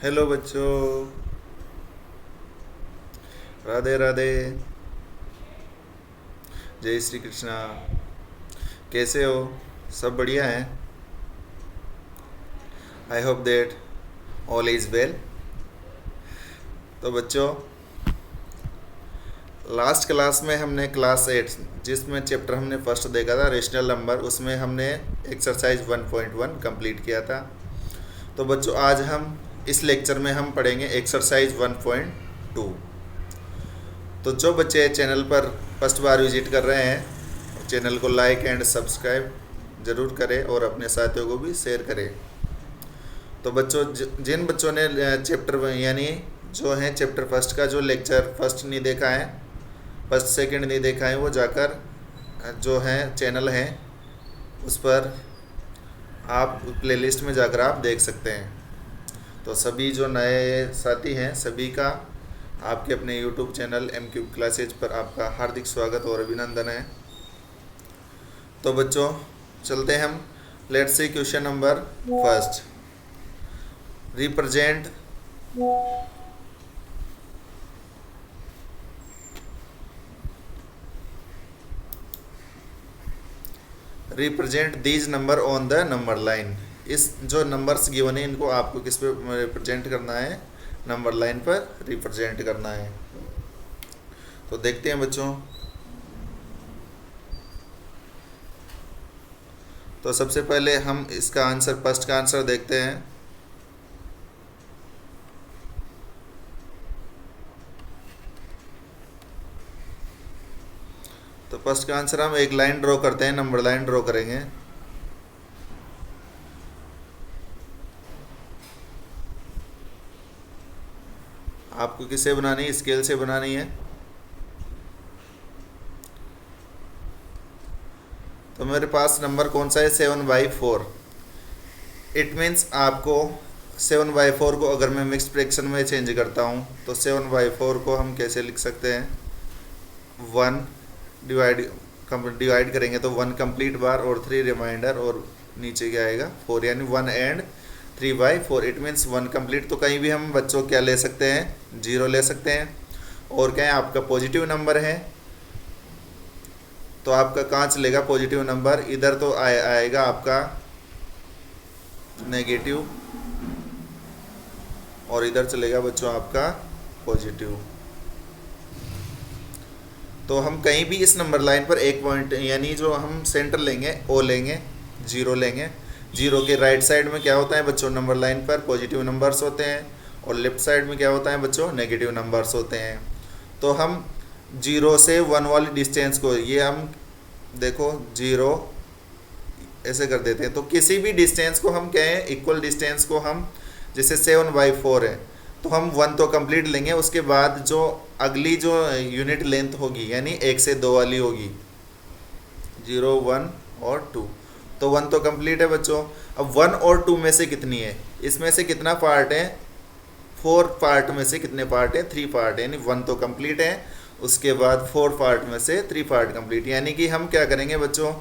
Hello बच्चों, राधे राधे। जय श्री कृष्णा। कैसे हो? सब बढ़िया है। I hope that all is well. तो बच्चों, लास्ट क्लास में हमने क्लास 8 जिसमें चैप्टर हमने फर्स्ट देखा था रेशनल नंबर, उसमें हमने एक्सरसाइज 1.1 कंप्लीट किया था। तो बच्चों, आज हम इस लेक्चर में हम पढ़ेंगे एक्सरसाइज 1.2। तो जो बच्चे चैनल पर फर्स्ट बार विजिट कर रहे हैं, चैनल को लाइक एंड सब्सक्राइब ज़रूर करें और अपने साथियों को भी शेयर करें। तो बच्चों, जिन बच्चों ने चैप्टर यानी जो है चैप्टर फर्स्ट का जो लेक्चर फर्स्ट नहीं देखा है, फर्स्ट सेकंड नहीं देखा है, वो जाकर जो है चैनल है उस पर आप प्लेलिस्ट में जाकर आप देख सकते हैं। तो सभी जो नए साथी हैं सभी का आपके अपने YouTube channel M cube classes पर आपका हार्दिक स्वागत और अभिनंदन है। तो बच्चों, चलते हैं हम। Let's see question number first. Represent represent these number on the number line. इस जो नंबर्स गिवन है इनको आपको किस पे रिप्रेजेंट करना है? नंबर लाइन पर रिप्रेजेंट करना है। तो देखते हैं बच्चों। तो सबसे पहले हम इसका आंसर, फर्स्ट का आंसर देखते हैं। तो फर्स्ट का आंसर हम एक लाइन ड्रॉ करते हैं, नंबर लाइन ड्रॉ करेंगे। आपको किससे बनानी है? स्केल से बनानी है। तो मेरे पास नंबर कौन सा है? 7/4। इट मीन्स आपको 7/4 को अगर मैं मिक्स फ्रैक्शन में चेंज करता हूँ तो 7/4 को हम कैसे लिख सकते हैं? 1 डिवाइड करेंगे तो 1 कंप्लीट बार और 3 रिमाइंडर और नीचे क्या आएगा? 4, यानी 1 एंड 3/4। It means 1 complete. तो कहीं भी हम बच्चों क्या ले सकते हैं? 0 ले सकते हैं। और क्या है? आपका पॉजिटिव नंबर है तो आपका कहाँ चलेगा पॉजिटिव नंबर? इधर तो आएगा आपका नेगेटिव और इधर चलेगा बच्चों आपका पॉजिटिव। तो हम कहीं भी इस नंबर लाइन पर एक पॉइंट यानी जो हम सेंटर लेंगे ओ लेंगे, 0 लेंगे। 0 के राइट साइड में क्या होता है बच्चों? नंबर लाइन पर पॉजिटिव नंबर्स होते हैं और लेफ्ट साइड में क्या होता है बच्चों? नेगेटिव नंबर्स होते हैं। तो हम 0 से 1 वाली डिस्टेंस को, ये हम देखो 0 ऐसे कर देते हैं। तो किसी भी डिस्टेंस को हम कहें, इक्वल डिस्टेंस को हम, जैसे 7/4 है तो हम 1 तो कंप्लीट लेंगे, उसके बाद जो अगली जो यूनिट लेंथ होगी यानी 1 से 2 वाली होगी, 0, 1 और 2। तो 1 तो कंप्लीट है बच्चों। अब 1 और 2 में से कितनी है? इसमें से कितना पार्ट है? 4 पार्ट में से कितने पार्ट है? 3 पार्ट है, यानी 1 तो कंप्लीट है, उसके बाद 4 पार्ट में से 3 पार्ट कंप्लीट। यानी कि हम क्या करेंगे बच्चों?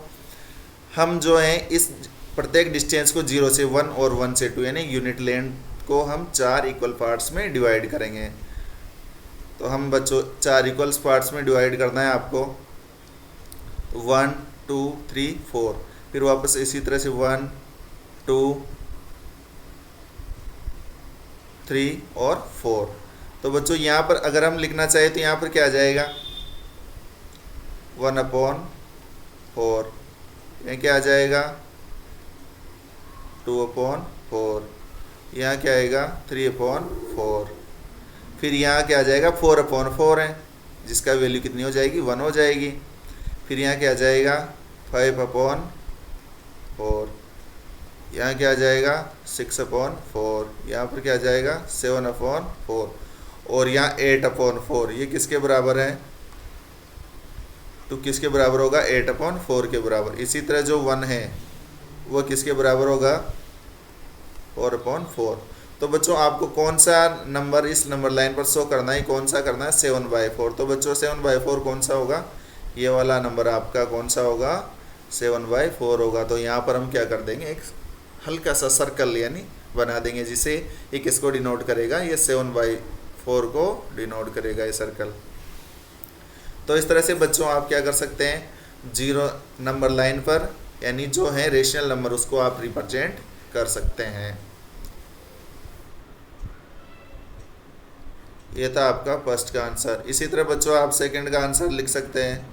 हम जो है इस प्रत्येक डिस्टेंस को 0 से 1 और 1 से 2 यानी यूनिट लेंथ को हम 4 इक्वल पार्ट्स में डिवाइड करेंगे। तो हम बच्चों 4 इक्वल पार्ट्स में डिवाइड करना है आपको। 1, 2, 3, 4, फिर वापस इसी तरह से 1, 2, 3 और 4। तो बच्चों यहाँ पर अगर हम लिखना चाहें तो यहाँ पर क्या आ जाएगा? 1/4। यहाँ क्या आ जाएगा? 2/4। यहाँ क्या आएगा? 3/4। फिर यहाँ क्या आ जाएगा? 4/4 है, जिसका वैल्यू कितनी हो जाएगी? 1 हो जाएगी। फिर यहाँ क्या आ जाएगा? 5/4। यहाँ क्या आ जाएगा? 6/4। यहाँ पर क्या आ जाएगा? 7/4 और यहाँ 8/4। ये किसके बराबर है? तो किसके बराबर होगा? 8/4 के बराबर। इसी तरह जो 1 है वो किसके बराबर होगा? 4/4। तो बच्चों आपको कौन सा नंबर इस नंबर लाइन पर शो करना है? कौन सा करना है? 7/4। तो बच्चों 7/4 कौन सा होगा? ये वाला नंबर आपका कौन सा होगा? 7/4 होगा। तो यहाँ पर हम क्या कर देंगे? एक हल्का सा सर्कल यानी बना देंगे, जिसे ये किसको डिनोट करेगा, ये 7/4 को डिनोट करेगा ये सर्कल। तो इस तरह से बच्चों आप क्या कर सकते हैं, जीरो नंबर लाइन पर यानी जो है रेशनल नंबर उसको आप रिप्रेजेंट कर सकते हैं। ये था आपका फर्स्ट का आंसर। इसी तरह बच्चों आप सेकंड का आंसर लिख सकते हैं।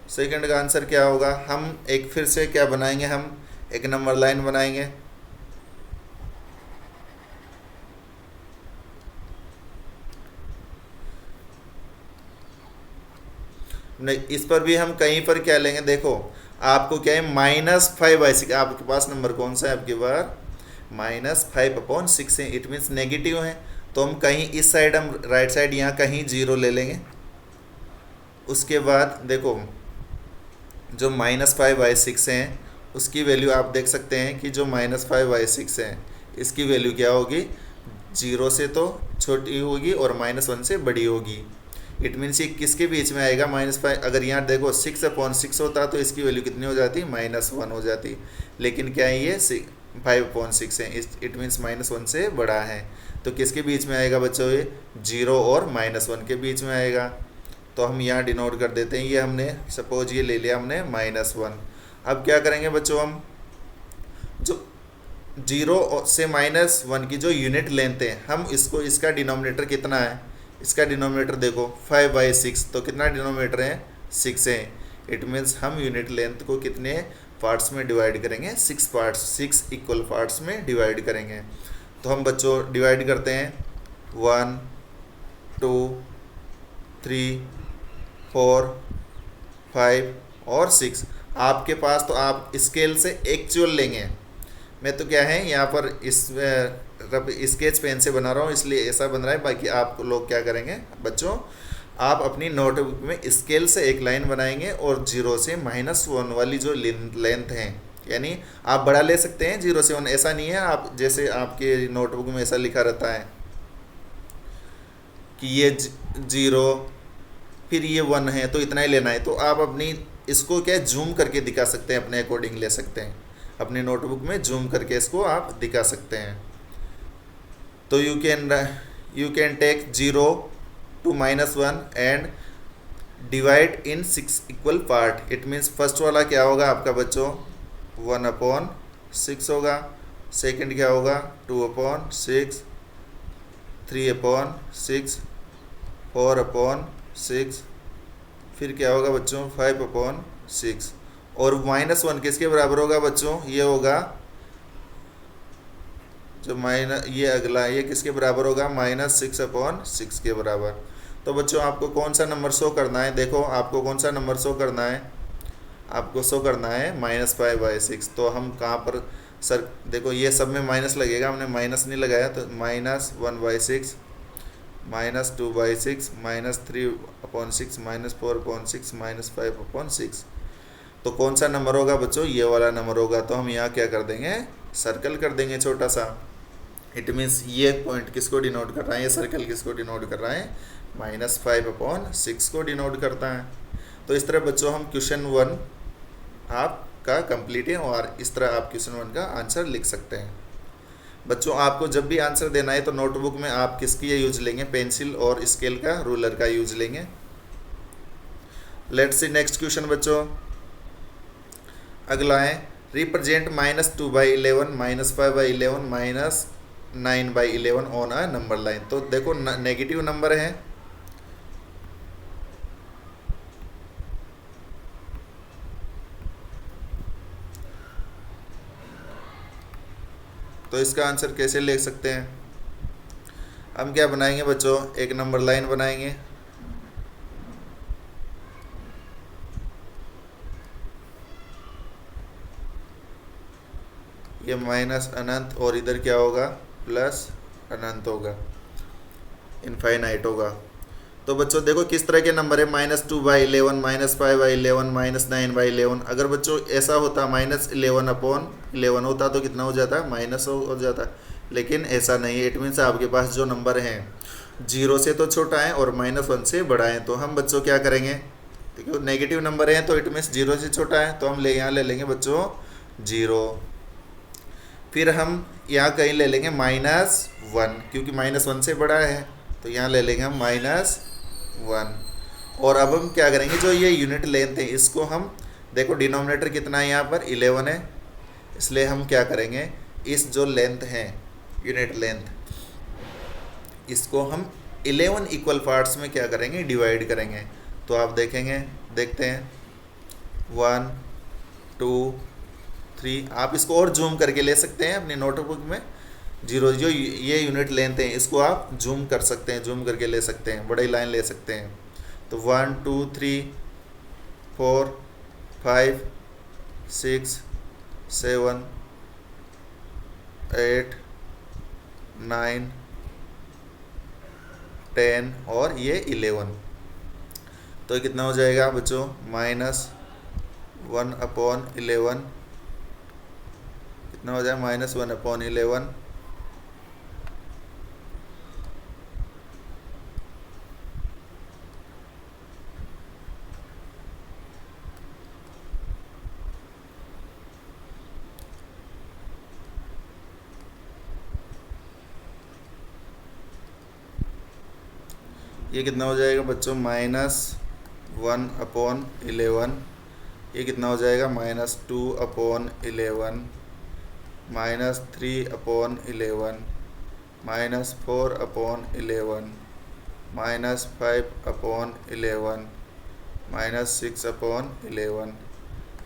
सेकंड का आंसर क्या होगा, हम एक फिर से क्या बनाएंगे, हम एक नंबर लाइन बनाएंगे। नहीं, इस पर भी हम कहीं पर क्या लेंगे, देखो आपको क्या है -5/6, आपके पास नंबर कौन सा है, आपके पास -5/6 है, इट मीन्स नेगेटिव है। तो हम कहीं इस साइड, हम राइट साइड यहाँ कहीं 0 ले लेंगे। उसके बाद देखो जो -5/6 है उसकी वैल्यू आप देख सकते हैं कि जो -5/6 है इसकी वैल्यू क्या होगी, 0 से तो छोटी होगी और -1 से बड़ी होगी। इट मीन्स ये किसके बीच में आएगा, -5। अगर यहाँ देखो 6/6 होता तो इसकी वैल्यू कितनी हो जाती, -1 हो जाती। लेकिन क्या है ये 5/6 है, इट मीन्स -1 से बड़ा है। तो किसके बीच में आएगा बच्चों, ये 0 और -1 के बीच में आएगा। तो हम यहाँ डिनोट कर देते हैं, ये हमने सपोज ये ले लिया हमने -1। अब क्या करेंगे बच्चों, हम जो 0 से -1 की जो यूनिट लेंथ है, हम इसको, इसका डिनोमिनेटर कितना है, इसका डिनोमिनेटर देखो 5/6, तो कितना डिनोमिनेटर है, 6 है। इट मीन्स हम यूनिट लेंथ को कितने पार्ट्स में डिवाइड करेंगे, 6 पार्ट्स, 6 इक्वल पार्ट्स में डिवाइड करेंगे। तो हम बच्चों डिवाइड करते हैं 1 2 3 4 5 और 6। आपके पास तो आप स्केल से एक्चुअल लेंगे, मैं तो क्या है यहाँ पर इस स्केच पेन से बना रहा हूँ इसलिए ऐसा बन रहा है। बाकी आप लोग क्या करेंगे बच्चों, आप अपनी नोटबुक में स्केल से एक लाइन बनाएंगे और 0 से -1 वाली जो लेंथ है, यानी आप बड़ा ले सकते हैं 0 से 1, ऐसा नहीं है आप जैसे आपके नोटबुक में ऐसा लिखा रहता है कि ये 0 फिर ये 1 है तो इतना ही लेना है। तो आप अपनी इसको क्या जूम करके दिखा सकते हैं, अपने अकॉर्डिंग ले सकते हैं, अपने नोटबुक में जूम करके इसको आप दिखा सकते हैं। तो you can take 0 to -1 and divide in 6 equal part. It means first वाला क्या होगा आपका बच्चों, 1/6 होगा। सेकंड क्या होगा, 2/6, 3/6, 4/6, फिर क्या होगा बच्चों 5/6। और -1 किसके बराबर होगा बच्चों, ये होगा जो ये अगला, ये किसके बराबर होगा, -6/6 के बराबर। तो बच्चों आपको कौन सा नंबर शो करना है, देखो आपको कौन सा नंबर शो करना है, आपको शो करना है -5/6। तो हम कहाँ पर सर, देखो ये सब में माइनस लगेगा, हमने माइनस नहीं लगाया, तो -1/6, -2/6, -3/6, -4/6, -5/6। तो कौन सा नंबर होगा बच्चों, ये वाला नंबर होगा। तो हम यहाँ क्या कर देंगे, सर्कल कर देंगे छोटा सा। इट मीन्स ये पॉइंट किसको डिनोट कर रहा है, ये सर्कल किसको डिनोट कर रहा है, -5/6 को डिनोट करता है। तो इस तरह बच्चों हम क्वेश्चन 1 आपका कंप्लीट है और इस तरह आप क्वेश्चन 1 का आंसर लिख सकते हैं। बच्चों आपको जब भी आंसर देना है तो नोटबुक में आप किसकी यूज लेंगे, पेंसिल और स्केल का, रूलर का यूज लेंगे। लेट्स सी नेक्स्ट क्वेश्चन बच्चों, अगला है represent -2/11, -5/11, -9/11 on a number line. तो देखो नेगेटिव नंबर है, तो इसका आंसर कैसे ले सकते हैं, हम क्या बनाएंगे बच्चों, एक नंबर लाइन बनाएंगे। ये माइनस अनंत और इधर क्या होगा, प्लस अनंत होगा, इनफाइनाइट होगा। तो बच्चों देखो किस तरह के नंबर है, -2/11, -5/11, -9/11। अगर बच्चों ऐसा होता -11/11 होता तो कितना हो जाता, माइनस हो जाता, लेकिन ऐसा नहीं है। इट मीन्स आपके पास जो नंबर हैं 0 से तो छोटा है और -1 से बड़ा है। तो हम बच्चों क्या करेंगे, देखो नेगेटिव नंबर है तो इट मीन्स 0 से छोटा है, तो हम यहाँ ले लेंगे बच्चों जीरो। फिर हम यहाँ कहीं ले लेंगे -1, क्योंकि -1 से बड़ा है, तो यहाँ ले लेंगे हम -1। और अब हम क्या करेंगे, जो ये यूनिट लेंथ है इसको हम, देखो डिनोमिनेटर कितना है यहाँ पर 11 है, इसलिए हम क्या करेंगे, इस जो लेंथ है यूनिट लेंथ, इसको हम 11 इक्वल पार्ट्स में क्या करेंगे, डिवाइड करेंगे। तो आप देखेंगे, देखते हैं 1 2 3। आप इसको और जूम करके ले सकते हैं अपनी नोटबुक में, जीरो जो ये यूनिट लेंथ है इसको आप जूम कर सकते हैं, जूम करके ले सकते हैं, बड़ी लाइन ले सकते हैं। तो 1 2 3 4 5 6 7 8 9 10 और ये 11। तो कितना हो जाएगा बच्चों, -1/11। कितना हो जाए, -1/11। ये कितना हो जाएगा बच्चों, -1/11। ये कितना हो जाएगा, -2/11, -3/11, -4/11, -5/11, -6/11,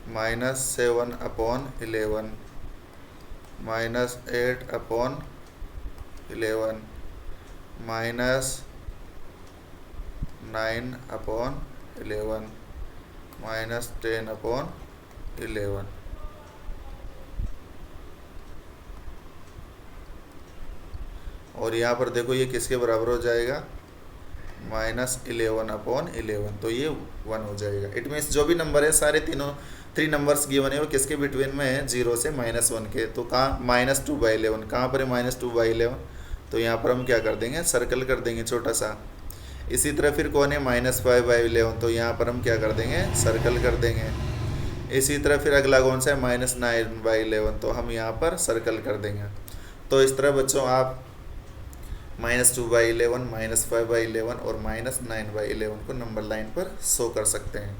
-7/11, -8/11, -9/11, -10/11। और यहाँ पर देखो ये किसके बराबर हो जाएगा, -11/11। तो ये 1 हो जाएगा। इट मीन्स जो भी नंबर है सारे तीनों 3 नंबर्स गिवन है वो किसके बिटवीन में है, 0 से -1 के। तो कहाँ, -2/11 कहाँ पर है, -2/11। तो यहाँ पर हम क्या कर देंगे, सर्कल कर देंगे छोटा सा। इसी तरह फिर कौन है, -5/11। तो यहाँ पर हम क्या कर देंगे, सर्कल कर देंगे। इसी तरह फिर अगला कौन सा है, -9/11। तो हम यहाँ पर सर्कल कर देंगे। तो इस तरह बच्चों आप -2/11, -5/11 और -9/11 को नंबर लाइन पर शो कर सकते हैं।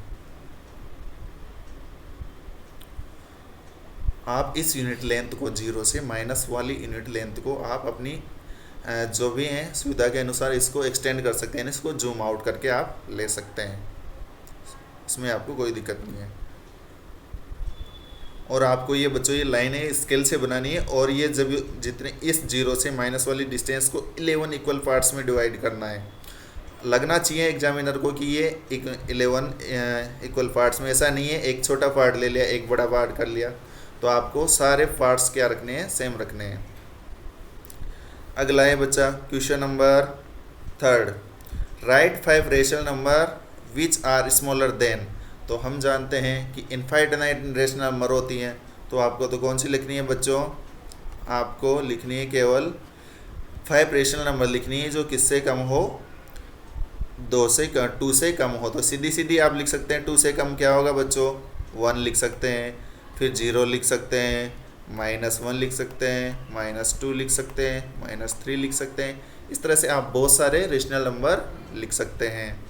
आप इस यूनिट लेंथ को 0 से माइनस वाली यूनिट लेंथ को आप अपनी जो भी हैं सुविधा के अनुसार इसको एक्सटेंड कर सकते हैं, इसको जूम आउट करके आप ले सकते हैं, इसमें आपको कोई दिक्कत नहीं है। और आपको ये बच्चों ये लाइनें स्केल से बनानी है, और ये जब जितने इस 0 से माइनस वाली डिस्टेंस को 11 इक्वल पार्ट्स में डिवाइड करना है। लगना चाहिए एग्जामिनर को कि ये 11 इक्वल पार्ट्स में, ऐसा नहीं है एक छोटा पार्ट ले लिया एक बड़ा पार्ट कर लिया। तो आपको सारे पार्ट्स क्या रखने हैं, सेम रखने हैं। अगला है बच्चा question number 3, right 5 rational number which are smaller than. तो हम जानते हैं कि इनफाइनाइट रेशनल नंबर होती हैं, तो आपको तो कौन सी लिखनी है बच्चों, आपको लिखनी है केवल 5 रेशनल नंबर लिखनी है जो किससे कम हो, 2 से कम हो। तो सीधी सीधी आप लिख सकते हैं 2 से कम क्या होगा बच्चों, 1 लिख सकते हैं, फिर 0 लिख सकते हैं, -1 लिख सकते हैं, -2 लिख सकते हैं, -3 लिख सकते हैं। इस तरह से आप बहुत सारे रेशनल नंबर लिख सकते हैं।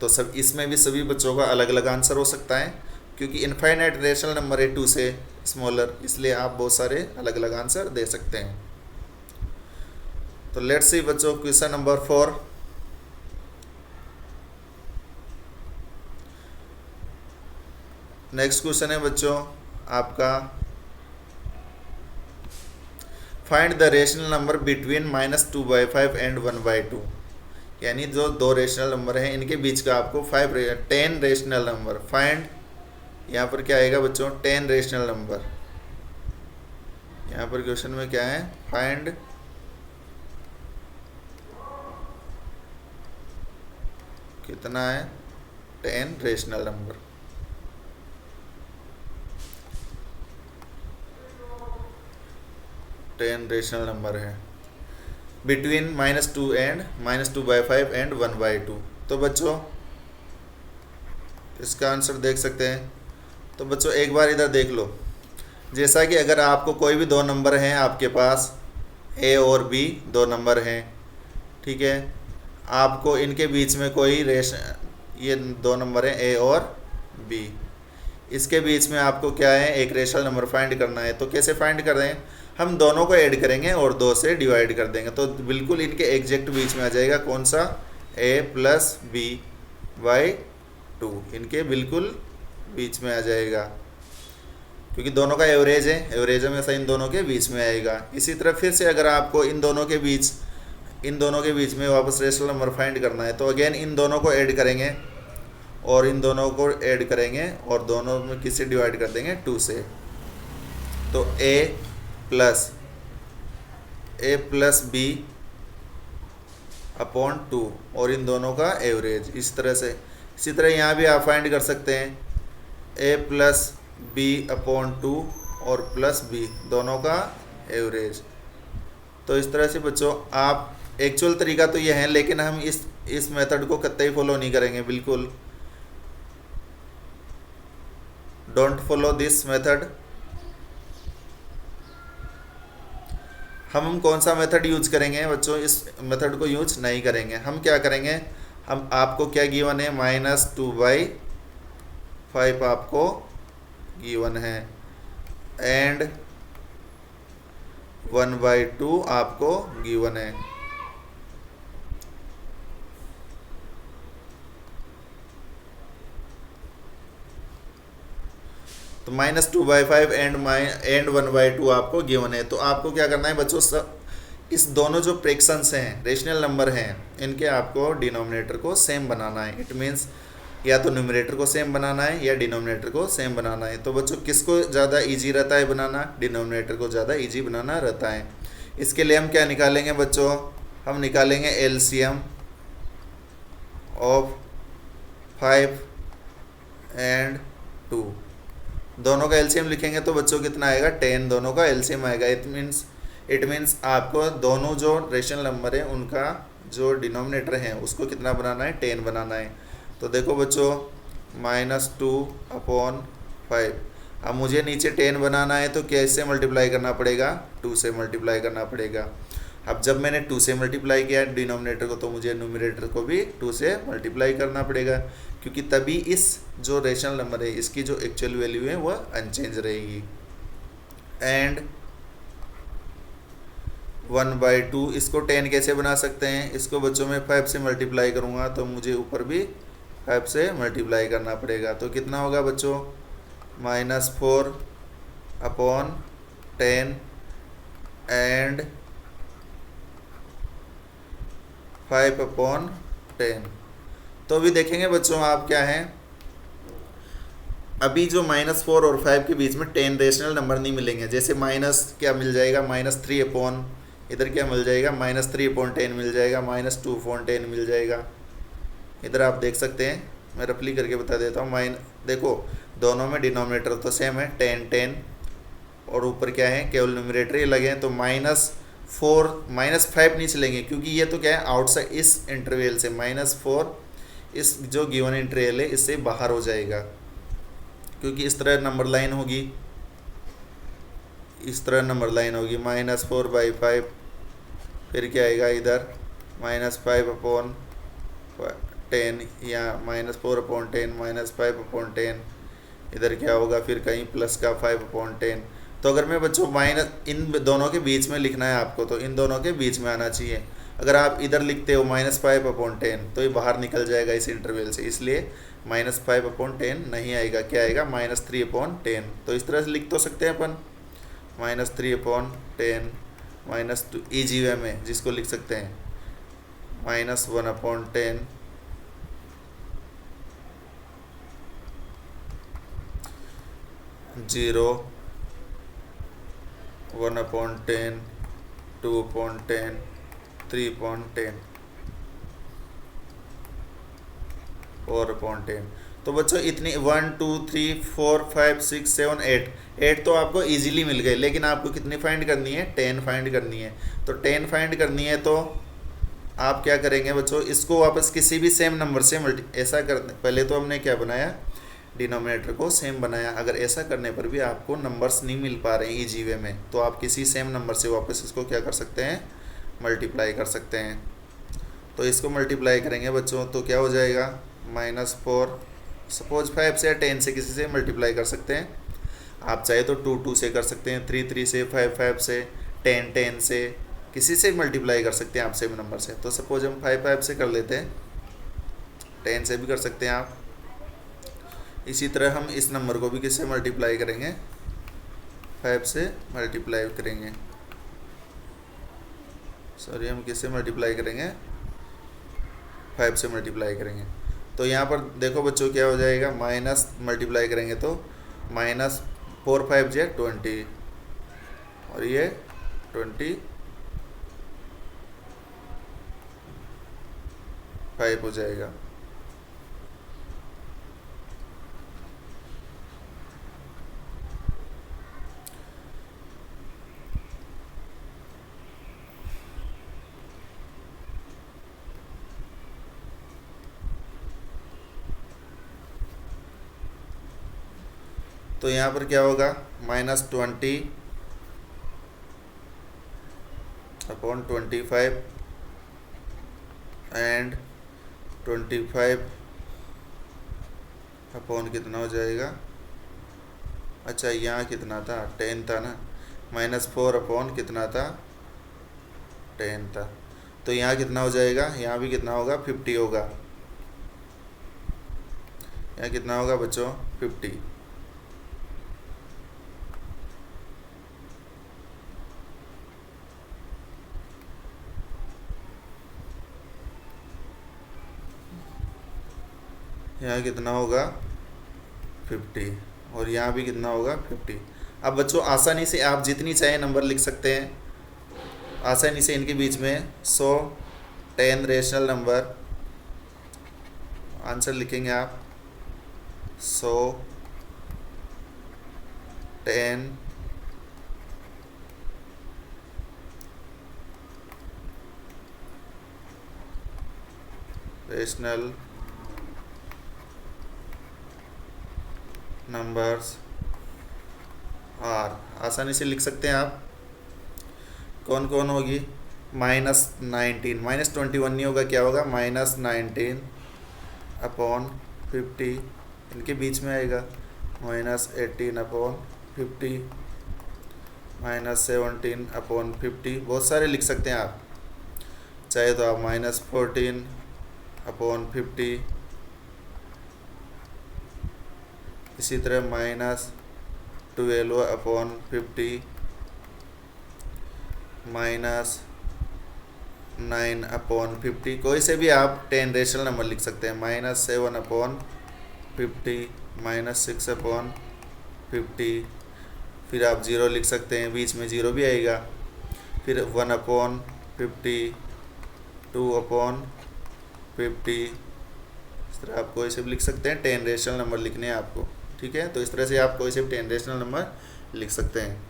तो सब इसमें भी सभी बच्चों का अलग अलग आंसर हो सकता है, क्योंकि इनफाइनाइट रेशनल नंबर है 2 से स्मॉलर, इसलिए आप बहुत सारे अलग अलग आंसर दे सकते हैं। तो लेट्स सी बच्चों क्वेश्चन नंबर 4। नेक्स्ट क्वेश्चन है बच्चों आपका, find the rational number between -2/5 and 1/2। यानी जो 2 रेशनल नंबर हैं इनके बीच का आपको 10 रेशनल नंबर फाइंड। यहाँ पर क्या आएगा बच्चों, 10 रेशनल नंबर। यहाँ पर क्वेश्चन में क्या है, फाइंड कितना है, 10 रेशनल नंबर। रेशनल नंबर है बिटवीन -2 एंड -2/5 एंड 1/2। तो बच्चों इसका आंसर देख सकते हैं तो बच्चों एक बार इधर देख लो, जैसा कि अगर आपको कोई भी दो नंबर हैं आपके पास, ए और बी दो नंबर हैं, ठीक है, आपको इनके बीच में कोई ये दो नंबर हैं ए और बी, इसके बीच में आपको क्या है, एक रेशनल नंबर फाइंड करना है। तो कैसे फाइंड कर रहे हैं, हम दोनों को ऐड करेंगे और दो से डिवाइड कर देंगे, तो बिल्कुल इनके एग्जैक्ट बीच में आ जाएगा कौन सा, ए प्लस बी बाई 2, इनके बिल्कुल बीच में आ जाएगा, क्योंकि दोनों का एवरेज है, एवरेज हमेशा इन दोनों के बीच में आएगा। इसी तरह फिर से अगर आपको इन दोनों के बीच में वापस रेशनल नंबर फाइंड करना है, तो अगेन इन दोनों को ऐड करेंगे और इन दोनों को ऐड करेंगे और दोनों में किससे डिवाइड कर देंगे, 2 से। तो ए प्लस बी अपॉन 2 और इन दोनों का एवरेज, इस तरह से। इसी तरह यहाँ भी आप फाइंड कर सकते हैं, ए प्लस बी अपॉन 2 और प्लस बी दोनों का एवरेज। तो इस तरह से बच्चों आप, एक्चुअल तरीका तो ये है, लेकिन हम इस मेथड को कतई फॉलो नहीं करेंगे, बिल्कुल डोंट फॉलो दिस मेथड। हम कौन सा मेथड यूज करेंगे बच्चों, इस मेथड को यूज नहीं करेंगे। हम क्या करेंगे, हम आपको क्या गिवन है, -2/5 आपको गिवन है एंड 1/2 आपको गिवन है। तो -2/5 एंड 1/2 आपको गिवन है। तो आपको क्या करना है बच्चों, इस दोनों जो फ्रैक्शंस हैं, रेशनल नंबर हैं, इनके आपको डिनोमिनेटर को सेम बनाना है। इट मीन्स या तो न्यूमरेटर को सेम बनाना है या डिनोमिनेटर को सेम बनाना है। तो बच्चों किसको ज़्यादा इजी रहता है बनाना, डिनोमिनेटर को ज़्यादा इजी बनाना रहता है। इसके लिए हम क्या निकालेंगे बच्चों, हम निकालेंगे एलसीएम ऑफ 5 एंड 2। दोनों का एलसीएम लिखेंगे तो बच्चों कितना आएगा, 10, दोनों का एलसीएम आएगा। इट मीन्स आपको दोनों जो रेशनल नंबर है उनका जो डिनोमिनेटर है उसको कितना बनाना है, 10 बनाना है। तो देखो बच्चों -2/5, अब मुझे नीचे 10 बनाना है तो कैसे मल्टीप्लाई करना पड़ेगा, 2 से मल्टीप्लाई करना पड़ेगा। अब जब मैंने 2 से मल्टीप्लाई किया डिनोमिनेटर को, तो मुझे न्यूमरेटर को भी 2 से मल्टीप्लाई करना पड़ेगा, क्योंकि तभी इस जो रेशनल नंबर है इसकी जो एक्चुअल वैल्यू है वह अनचेंज रहेगी। एंड 1/2, इसको 10 कैसे बना सकते हैं, इसको बच्चों में 5 से मल्टीप्लाई करूँगा तो मुझे ऊपर भी 5 से मल्टीप्लाई करना पड़ेगा। तो कितना होगा बच्चों, -4/10 एंड 5/10। तो अभी देखेंगे बच्चों आप क्या है, अभी जो -4 और 5 के बीच में 10 रेशनल नंबर नहीं मिलेंगे। जैसे माइनस क्या मिल जाएगा, -3/, इधर क्या मिल जाएगा, -3/10 मिल जाएगा, -2/10 मिल जाएगा। इधर आप देख सकते हैं, मैं रफली करके बता देता हूँ। देखो दोनों में डिनोमिनेटर तो सेम है, 10 और ऊपर क्या है, केवल न्यूमरेटर ही लगे हैं। तो -4 -5 नहीं चलेंगे, क्योंकि ये तो क्या है आउटसाइड, इस इंटरवल से -4 इस जो गिवन इंटरवल है इससे बाहर हो जाएगा, क्योंकि इस तरह नंबर लाइन होगी, इस तरह नंबर लाइन होगी -4/5, फिर क्या आएगा इधर -5/10 या -4/10 -5/10, इधर क्या होगा फिर कहीं प्लस का 5/10। तो अगर मैं बच्चों इन दोनों के बीच में लिखना है आपको, तो इन दोनों के बीच में आना चाहिए। अगर आप इधर लिखते हो -5/10 तो ये बाहर निकल जाएगा इस इंटरवल से, इसलिए -5/10 नहीं आएगा, क्या आएगा -3/10। तो इस तरह से लिख तो सकते हैं अपन, -3/10 -2 ईजी वे में जिसको लिख सकते हैं -1/10 0 1/10 2/10 3/10 4/10। तो बच्चों इतनी 1 2 3 4 5 6 7 8 तो आपको इजीली मिल गए, लेकिन आपको कितनी फाइंड करनी है, 10 फाइंड करनी है। तो 10 फाइंड करनी है तो आप क्या करेंगे बच्चों, इसको वापस किसी भी सेम नंबर से ऐसा कर, पहले तो हमने क्या बनाया, डिनोमिनेटर को सेम बनाया। अगर ऐसा करने पर भी आपको नंबर्स नहीं मिल पा रहे हैं ईजी वे में, तो आप किसी सेम नंबर से वापस इसको क्या कर सकते हैं, मल्टीप्लाई कर सकते हैं। तो इसको मल्टीप्लाई करेंगे बच्चों तो क्या हो जाएगा, -4। सपोज 5 से या 10 से किसी से मल्टीप्लाई कर सकते हैं। आप चाहे तो 2 2 से कर सकते हैं, 3 3 से, 5 5 से, 10 10 से, किसी से मल्टीप्लाई कर सकते हैं आप सेम नंबर से। तो सपोज हम 5 5 से कर लेते हैं, 10 से भी कर सकते हैं आप। इसी तरह हम इस नंबर को भी किससे मल्टीप्लाई करेंगे, 5 से मल्टीप्लाई करेंगे। सॉरी, हम किससे मल्टीप्लाई करेंगे, 5 से मल्टीप्लाई करेंगे। तो यहाँ पर देखो बच्चों क्या हो जाएगा, माइनस मल्टीप्लाई करेंगे तो -4 5 जे 20 और ये 25 हो जाएगा। तो यहाँ पर क्या होगा, -20 अपॉन 25 एंड 25 अपॉन कितना हो जाएगा, अच्छा यहाँ कितना था, 10 था ना, -4 अपॉन कितना था, 10 था। तो यहाँ कितना हो जाएगा, यहाँ भी कितना होगा, 50 होगा। यहाँ कितना होगा बच्चों, 50। यहाँ कितना होगा, 50 और यहाँ भी कितना होगा, 50। अब बच्चों आसानी से आप जितनी चाहे नंबर लिख सकते हैं, आसानी से इनके बीच में 100 10 रेशनल नंबर आंसर लिखेंगे आप, 100 10 रेशनल नंबर्स आर, आसानी से लिख सकते हैं आप। कौन कौन होगी, -19 -21 नहीं होगा, क्या होगा, -19 अपॉन 50, इनके बीच में आएगा, -18 अपॉन 50, -17 अपॉन 50। बहुत सारे लिख सकते हैं आप, चाहे तो आप -14 अपॉन 50, इसी तरह -12 अपॉन 50, -9 अपॉन 50। कोई से भी आप 10 रेशनल नंबर लिख सकते हैं, -7 अपॉन 50, -6 अपॉन 50। फिर आप 0 लिख सकते हैं, बीच में 0 भी आएगा। फिर 1 अपॉन 50, 2 अपॉन 50। इस तरह आप कोई से भी लिख सकते हैं, 10 रेशनल नंबर लिखने हैं आपको, ठीक है। तो इस तरह से आप कोई से भी 10 रेशनल नंबर लिख सकते हैं।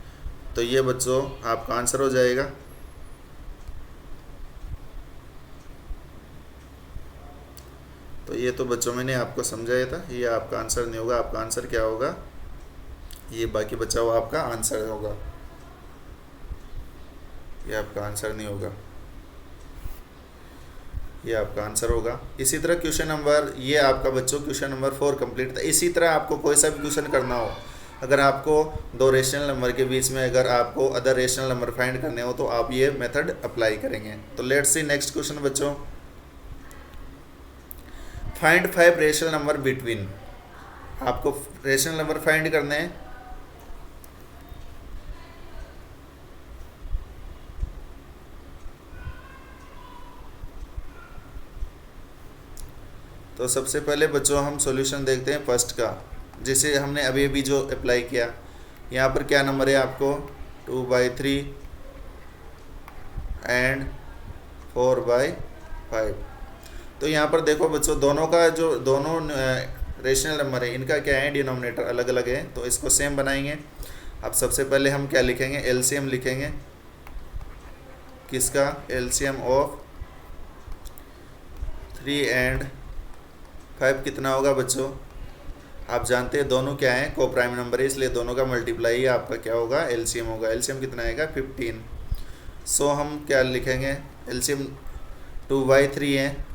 तो ये बच्चों आपका आंसर हो जाएगा। तो ये तो बच्चों मैंने आपको समझाया था, ये आपका आंसर नहीं होगा। आपका आंसर क्या होगा, ये बाकी बचा हुआ आपका आंसर होगा, ये आपका आंसर नहीं होगा, ये आपका आंसर होगा। इसी तरह क्वेश्चन नंबर, ये आपका बच्चों क्वेश्चन नंबर 4 कंप्लीट था। इसी तरह आपको कोई सा भी क्वेश्चन करना हो, अगर आपको 2 रेशनल नंबर के बीच में अगर आपको अदर रेशनल नंबर फाइंड करने हो तो आप ये मेथड अप्लाई करेंगे। तो लेट्स सी नेक्स्ट क्वेश्चन बच्चों, फाइंड 5 रेशनल नंबर बिटवीन। आपको रेशनल नंबर फाइंड करने हैं। तो सबसे पहले बच्चों हम सॉल्यूशन देखते हैं फर्स्ट का, जैसे हमने अभी अभी जो अप्लाई किया। यहाँ पर क्या नंबर है आपको, 2/3 एंड 4/5। तो यहाँ पर देखो बच्चों, दोनों का जो दोनों रेशनल नंबर है, इनका क्या है, डिनोमिनेटर अलग अलग है, तो इसको सेम बनाएंगे। अब सबसे पहले हम क्या लिखेंगे, एलसीएम लिखेंगे। किसका, एलसीएम ऑफ 3 एंड 5 कितना होगा बच्चों। आप जानते हैं दोनों क्या हैं, को प्राइम नंबर है, इसलिए दोनों का मल्टीप्लाई आपका क्या होगा, एलसीएम होगा। एलसीएम कितना आएगा 15। सो हम क्या लिखेंगे, एलसीएम 2/3 है,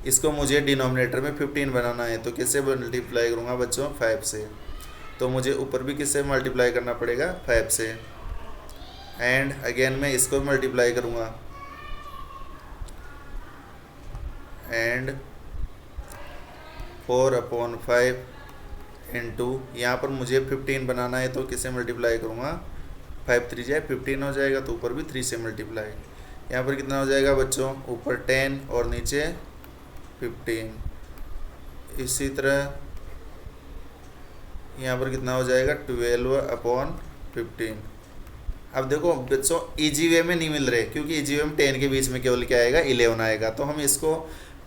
इसको मुझे डिनोमिनेटर में 15 बनाना है, तो किससे मल्टीप्लाई करूँगा बच्चों, 5 से। तो मुझे ऊपर भी किससे मल्टीप्लाई करना पड़ेगा, 5 से। एंड अगेन मैं इसको मल्टीप्लाई करूँगा, एंड 4/5 इंटू, यहाँ पर मुझे 15 बनाना है, तो किससे मल्टीप्लाई करूँगा, 5 3 जाए 15 हो जाएगा, तो ऊपर भी 3 से मल्टीप्लाई। यहाँ पर कितना हो जाएगा बच्चों, ऊपर 10 और नीचे 15। इसी तरह यहाँ पर कितना हो जाएगा, 12/15। अब देखो बच्चों इजी वे में नहीं मिल रहे, क्योंकि इजी वे में 10 के बीच में केवल क्या आएगा, 11 आएगा। तो हम इसको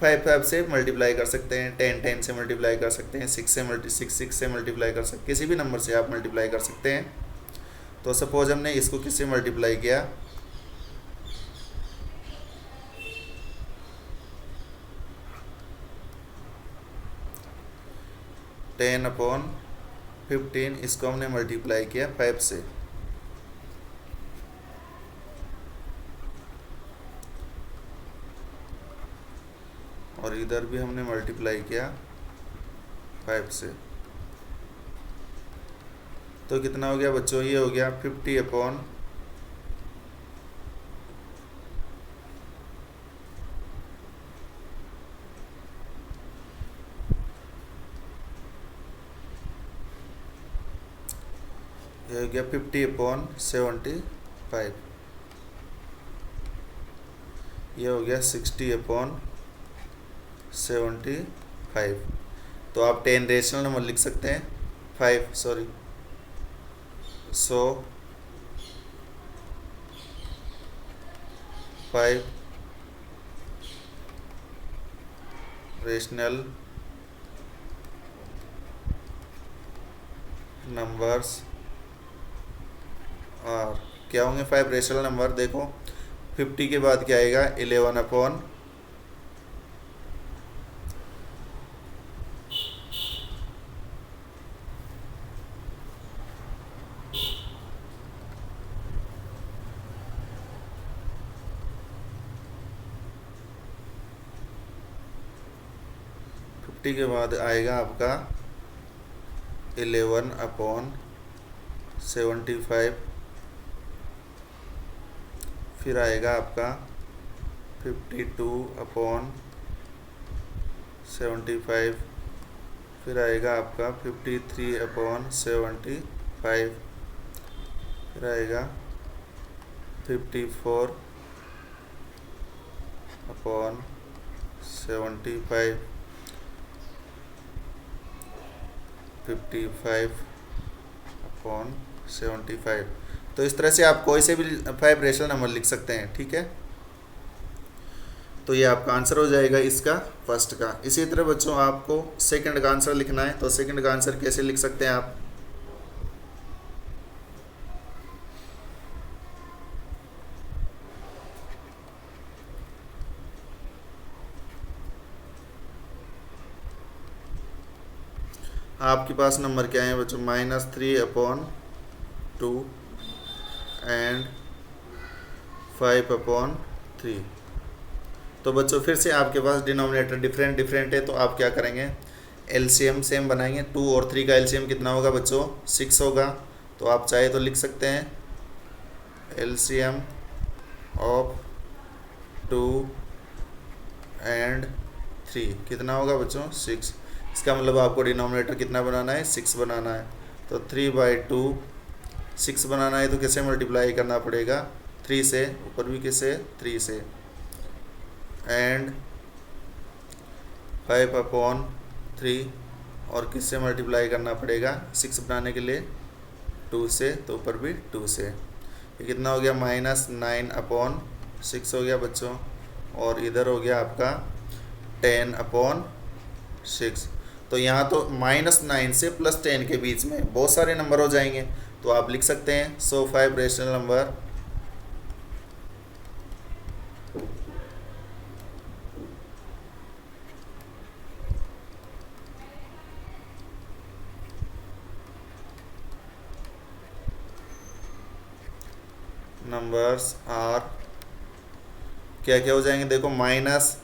5 से मल्टीप्लाई कर सकते हैं, 10 से मल्टीप्लाई कर सकते हैं, 6 से मल्टीप्लाई कर सकते हैं, किसी भी नंबर से आप मल्टीप्लाई कर सकते हैं। तो सपोज हमने इसको किससे मल्टीप्लाई किया, 10/15, इसको हमने मल्टीप्लाई किया 5 से। और इधर भी हमने मल्टीप्लाई किया 5 से। तो कितना हो गया बच्चों, ये हो गया 50/, ये हो गया 50/75। ये हो गया 60/75। तो आप 10 रेशनल नंबर लिख सकते हैं, 5 सॉरी। सो 5 रेशनल नंबर्स और क्या होंगे 5 रेशनल नंबर, देखो 50 के बाद क्या आएगा, 11/, के बाद आएगा आपका 11/75, फिर आएगा आपका 52/75, फिर आएगा आपका 53/75, फिर आएगा 54/75, 55/75। तो इस तरह से आप कोई से भी 5 रेशनल नंबर लिख सकते हैं, ठीक है। तो ये आपका आंसर हो जाएगा इसका फर्स्ट का। इसी तरह बच्चों आपको सेकंड का आंसर लिखना है, तो सेकंड का आंसर कैसे लिख सकते हैं आप, आपके पास नंबर क्या है बच्चों, -3/2 एंड 5/3। तो बच्चों फिर से आपके पास डिनोमिनेटर डिफरेंट है, तो आप क्या करेंगे, एलसीएम सेम बनाएंगे। 2 और 3 का एलसीएम कितना होगा बच्चों, 6 होगा। तो आप चाहे तो लिख सकते हैं एलसीएम ऑफ 2 एंड 3 कितना होगा बच्चों, 6। इसका मतलब आपको डिनोमिनेटर कितना बनाना है, 6 बनाना है। तो 3/2 6 बनाना है, तो किससे मल्टीप्लाई करना पड़ेगा, 3 से, ऊपर भी किससे, 3 से। एंड 5/3 और किससे मल्टीप्लाई करना पड़ेगा, 6 बनाने के लिए 2 से, तो ऊपर भी 2 से। ये कितना हो गया, -9/6 हो गया बच्चों। और इधर हो गया आपका 10/6। तो यहाँ तो -9 से +10 के बीच में बहुत सारे नंबर हो जाएंगे, तो आप लिख सकते हैं 5 रेशनल नंबर नंबर्स आर क्या क्या हो जाएंगे, देखो -10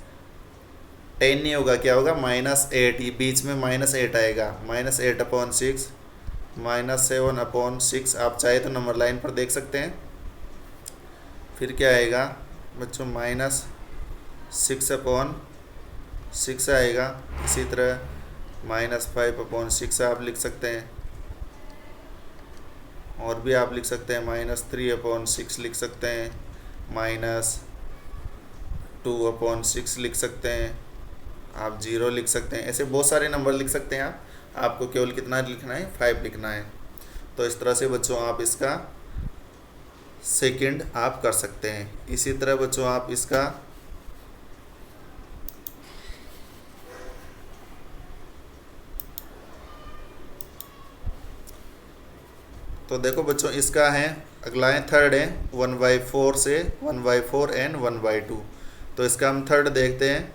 नहीं होगा, क्या होगा -8, ये बीच में -8 आएगा, -8/6, -7/6। आप चाहे तो नंबर लाइन पर देख सकते हैं। फिर क्या आएगा बच्चों, -6/6 आएगा। इसी तरह -5/6 आप लिख सकते हैं, और भी आप लिख सकते हैं, -3/6 लिख सकते हैं, -2/6 लिख सकते हैं, आप 0 लिख सकते हैं। ऐसे बहुत सारे नंबर लिख सकते हैं आप। आपको केवल कितना लिखना है, 5 लिखना है। तो इस तरह से बच्चों आप इसका सेकंड आप कर सकते हैं। इसी तरह बच्चों आप इसका तो देखो बच्चों इसका है, अगला है थर्ड है 1/4 से 1/4 एंड 1/2। तो इसका हम थर्ड देखते हैं।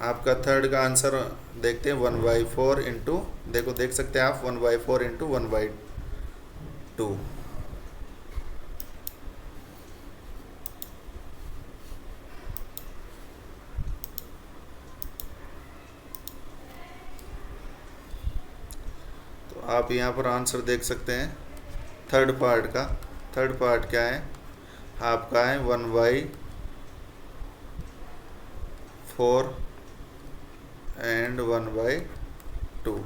आपका थर्ड का आंसर देखते हैं 1/4 इंटू, देखो देख सकते हैं आप 1/4 इंटू 1/2। तो आप यहाँ पर आंसर देख सकते हैं थर्ड पार्ट का। थर्ड पार्ट क्या है आपका, है 1/4 एंड 1/2।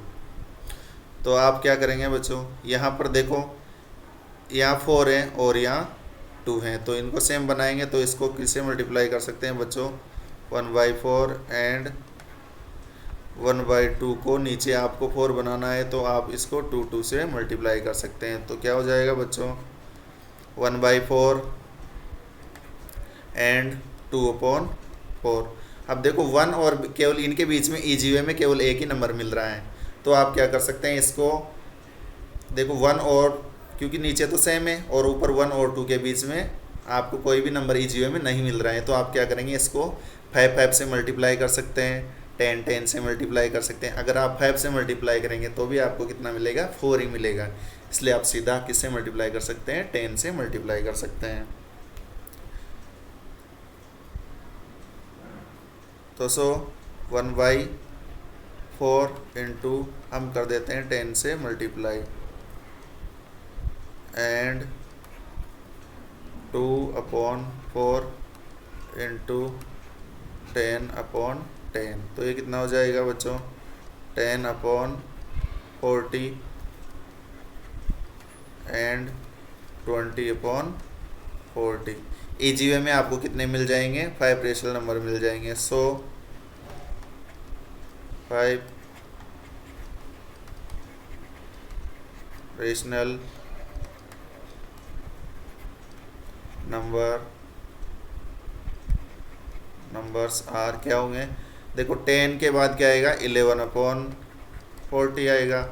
तो आप क्या करेंगे बच्चों, यहाँ पर देखो यहाँ 4 है और यहाँ 2 है, तो इनको सेम बनाएंगे। तो इसको किससे मल्टीप्लाई कर सकते हैं बच्चों, 1/4 एंड 1/2 को नीचे आपको 4 बनाना है, तो आप इसको 2 से मल्टीप्लाई कर सकते हैं। तो क्या हो जाएगा बच्चों, 1/4 एंड 2/4। अब देखो 1 और केवल इनके बीच में ईजी वे में केवल एक ही नंबर मिल रहा है, तो आप क्या कर सकते हैं, इसको देखो 1 और, क्योंकि नीचे तो सेम है और ऊपर 1 और 2 के बीच में आपको कोई भी नंबर ईजी वे में नहीं मिल रहा है, तो आप क्या करेंगे, इसको 5 से मल्टीप्लाई कर सकते हैं, 10 से मल्टीप्लाई कर सकते हैं। अगर आप 5 से मल्टीप्लाई करेंगे तो भी आपको कितना मिलेगा, 4 ही मिलेगा। इसलिए आप सीधा किससे मल्टीप्लाई कर सकते हैं, 10 से मल्टीप्लाई कर सकते हैं। तो 1/4 इंटू हम कर देते हैं 10 से मल्टीप्लाई एंड 2/4 इंटू 10/10। तो ये कितना हो जाएगा बच्चों, 10/40 एंड 20/40। ईजी वे में आपको कितने मिल जाएंगे, 5 रेशनल नंबर मिल जाएंगे। 5 रेशनल नंबर्स आर क्या होंगे, देखो 10 के बाद क्या आएगा, 11/40 आएगा,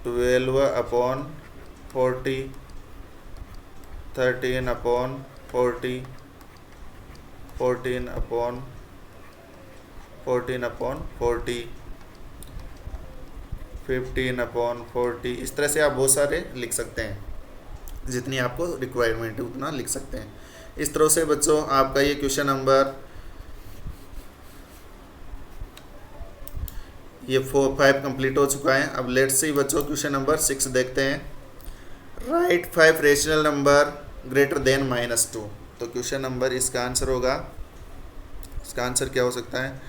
12/40, 13/40, 14/40, 15/40। इस तरह से आप बहुत सारे लिख सकते हैं, जितनी आपको रिक्वायरमेंट है उतना लिख सकते हैं। इस तरह से बच्चों आपका ये क्वेश्चन नंबर ये 4-5 कंप्लीट हो चुका है। अब लेट्स सी बच्चों क्वेश्चन नंबर 6 देखते हैं। Right 5 rational number greater than -2। तो क्वेश्चन नंबर इसका आंसर होगा, इसका आंसर क्या हो सकता है,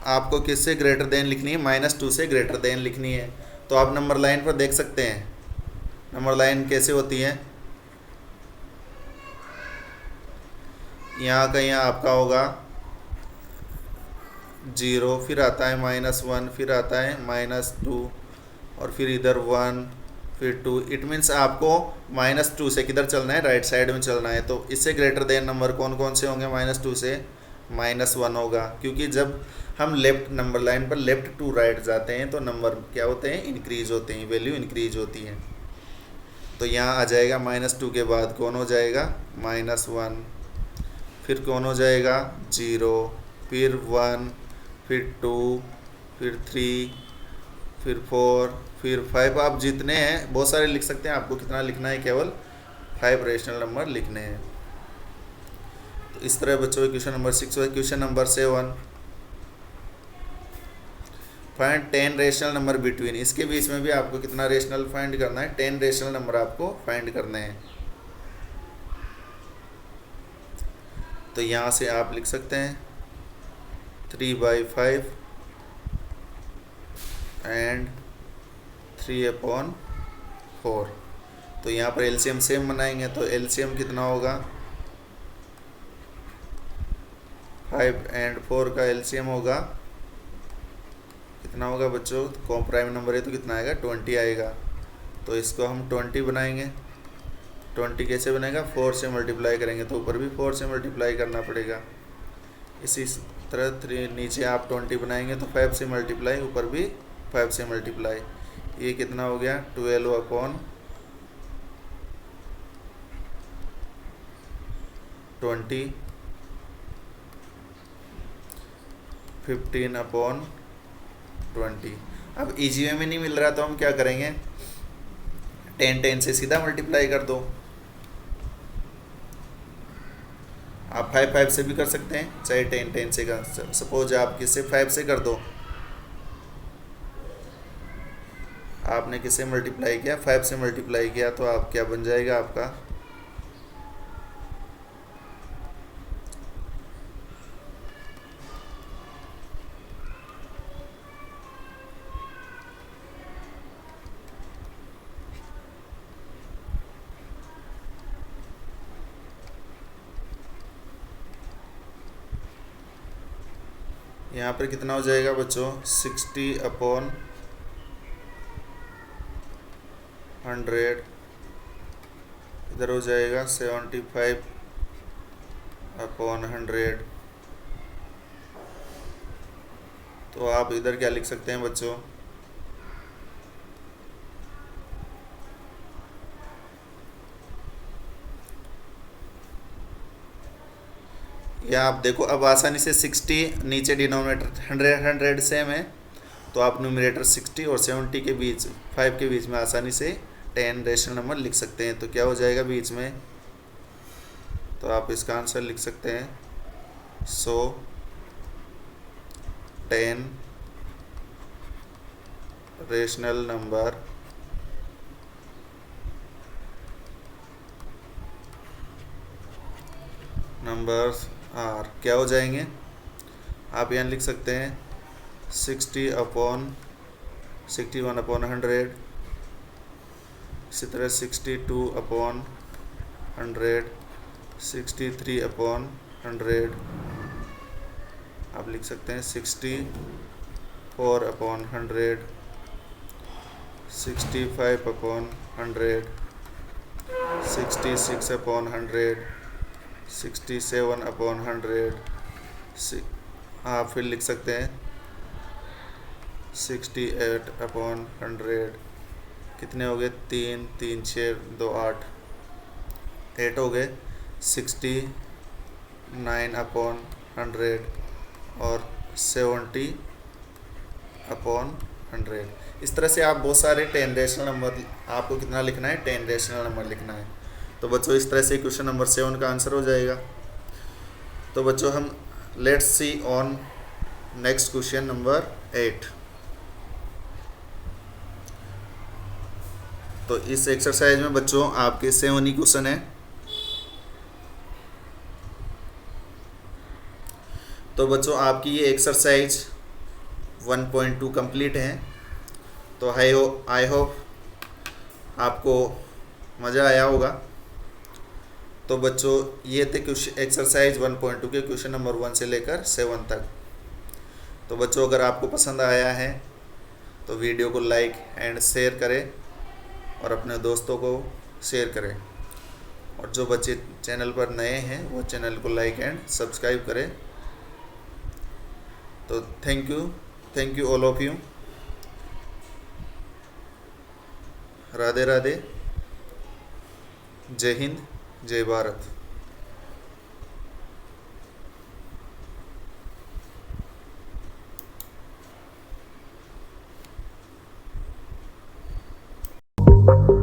आपको किससे ग्रेटर देन लिखनी है, -2 से ग्रेटर देन लिखनी है। तो आप नंबर लाइन पर देख सकते हैं, नंबर लाइन कैसे होती है, यहाँ कहीं आपका होगा 0, फिर आता है -1, फिर आता है -2 और फिर इधर 1, फिर 2। इट मीन्स आपको -2 से किधर चलना है, राइट साइड में चलना है। तो इससे ग्रेटर देन नंबर कौन कौन से होंगे, -2 से -1 होगा, क्योंकि जब हम लेफ्ट नंबर लाइन पर लेफ्ट टू राइट जाते हैं तो नंबर क्या होते हैं, इंक्रीज होते हैं, वैल्यू इंक्रीज होती है। तो यहाँ आ जाएगा -2 के बाद कौन हो जाएगा, -1, फिर कौन हो जाएगा 0, फिर 1, फिर 2, फिर 3, फिर 4, फिर 5। आप जितने हैं बहुत सारे लिख सकते हैं, आपको कितना लिखना है, केवल 5 रेशनल नंबर लिखने हैं। तो इस तरह बच्चों क्वेश्चन नंबर 6 है। Question number 7, find 10 rational number between. इसके बीच में भी आपको कितना रेशनल फाइंड करना है, 10 रेशनल नंबर आपको फाइंड करने हैं। तो यहाँ से आप लिख सकते हैं 3/5 एंड 3/4। तो यहाँ पर एलसीएम सेम बनाएंगे, तो एलसीएम कितना होगा, 5 एंड 4 का एलसीएम होगा कितना होगा बच्चों, कॉम प्राइम नंबर है तो कितना आएगा, 20 आएगा। तो इसको हम 20 बनाएंगे। 20 कैसे बनेगा, 4 से मल्टीप्लाई करेंगे, तो ऊपर भी 4 से मल्टीप्लाई करना पड़ेगा। इसी तरह 3 नीचे आप 20 बनाएंगे तो 5 से मल्टीप्लाई, ऊपर भी 5 से मल्टीप्लाई। ये कितना हो गया, 12/20, 15/20। अब इजी वे में नहीं मिल रहा तो हम क्या करेंगे, 10 से सीधा मल्टीप्लाई कर दो। आप 5 से भी कर सकते हैं, चाहे 10 से कर, सपोज आप किससे 5 से कर दो, आपने किससे मल्टीप्लाई किया, 5 से मल्टीप्लाई किया, तो आप क्या बन जाएगा आपका, यहाँ पर कितना हो जाएगा बच्चों, 60/100। इधर हो जाएगा 75/100। तो आप इधर क्या लिख सकते हैं बच्चों, या आप देखो अब आसानी से 60 नीचे डिनोमिनेटर 100 सेम है, तो आप न्यूमरेटर 60 और 70 के बीच 5 के बीच में आसानी से 10 रेशनल नंबर लिख सकते हैं। तो क्या हो जाएगा बीच में, तो आप इसका आंसर लिख सकते हैं 10 रेशनल नंबर्स आर क्या हो जाएंगे, आप यहाँ लिख सकते हैं 61/100, इसी तरह 62/100, 63/100। आप लिख सकते हैं 64/100, 65/100, 66/100, 67/100। आप फिर लिख सकते हैं 68/100। कितने हो गए, 3 3 6 2 8 8 हो गए। 69/100 और 70/100। इस तरह से आप बहुत सारे 10 रेशनल नंबर, आपको कितना लिखना है, 10 रेशनल नंबर लिखना है। तो बच्चों इस तरह से क्वेश्चन नंबर 7 का आंसर हो जाएगा। तो बच्चों हम let's see on next question number 8। तो इस एक्सरसाइज में बच्चों आपके 7 ही क्वेश्चन है। तो बच्चों आपकी ये एक्सरसाइज 1.2 कंप्लीट है। तो आई होप आपको मज़ा आया होगा। तो बच्चों ये थे एक्सरसाइज 1.2 के क्वेश्चन नंबर 1 से लेकर 7 तक। तो बच्चों अगर आपको पसंद आया है तो वीडियो को लाइक एंड शेयर करें और अपने दोस्तों को शेयर करें, और जो बच्चे चैनल पर नए हैं वो चैनल को लाइक एंड सब्सक्राइब करें। तो thank you all of you. Radhe Radhe, जय हिंद, जय भारत। है।